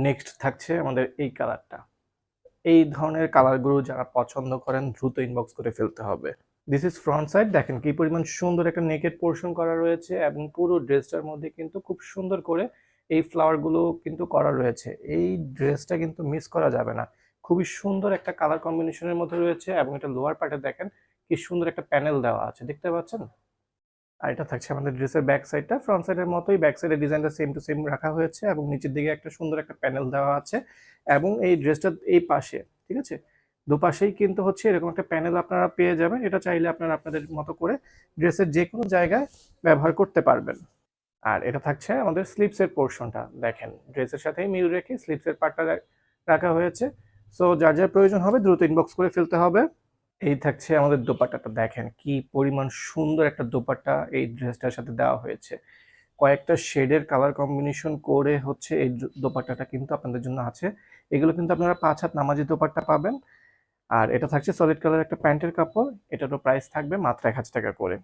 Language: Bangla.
নেক্সট থাকছে আমাদের এই কালারটা। এই ধরনের কালারগুলো যারা পছন্দ করেন দ্রুত ইনবক্স করে ফেলতে হবে। দিস ইজ ফ্রন্ট সাইড, দেখেন কি পরিমাণ সুন্দর একটা নেকেড পোর্শন করা রয়েছে এবং পুরো ড্রেসটার মধ্যে কিন্তু খুব সুন্দর করে এই ফ্লাওয়ার গুলো কিন্তু করা রয়েছে। এই ড্রেসটা কিন্তু মিস করা যাবে না। খুবই সুন্দর একটা কালার কম্বিনেশনের মধ্যে রয়েছে এবং এটা লোয়ার পার্টে দেখেন কি সুন্দর একটা প্যানেল দেওয়া আছে, দেখতে পাচ্ছেন? আর এটা থাকছে আমাদের ড্রেসের ব্যাক সাইডটা, ফ্রন্ট সাইডের মতোই ব্যাক সাইডের ডিজাইনটা সেম টু সেম রাখা হয়েছে এবং নিচের দিকে একটা সুন্দর একটা প্যানেল দেওয়া আছে এবং এই ড্রেসটার এই পাশে, ঠিক আছে, দুপাশেই কিন্তু হচ্ছে এরকম একটা প্যানেল আপনারা পেয়ে যাবেন। এটা চাইলে আপনারা আপনাদের মতো করে ড্রেসের যে কোনো জায়গায় ব্যবহার করতে পারবেন। আর এটা থাকছে আমাদের স্লিপসের পোর্শনটা, দেখেন ড্রেসের সাথেই মিল রেখে স্লিপসের পার্টটা রাখা হয়েছে। সো যার যার প্রয়োজন হবে দ্রুত ইনবক্স করে ফেলতে হবে। এই থাকছে আমাদের দোপাট্টাটা, দেখেন কি পরিমাণ সুন্দর একটা দোপাট্টা এই ড্রেসটার সাথে দেওয়া হয়েছে। কয়েকটা শেডের কালার কম্বিনেশন করে হচ্ছে এই দোপাট্টাটা কিন্তু আপনাদের জন্য আছে। এগুলো কিন্তু আপনারা 5 হাত নামাজি দোপাট্টা পাবেন। আর এটা থাকছে সলিড কালার একটা প্যান্টের কাপড়, এটারও প্রাইস থাকবে মাত্র 1000 টাকা করে।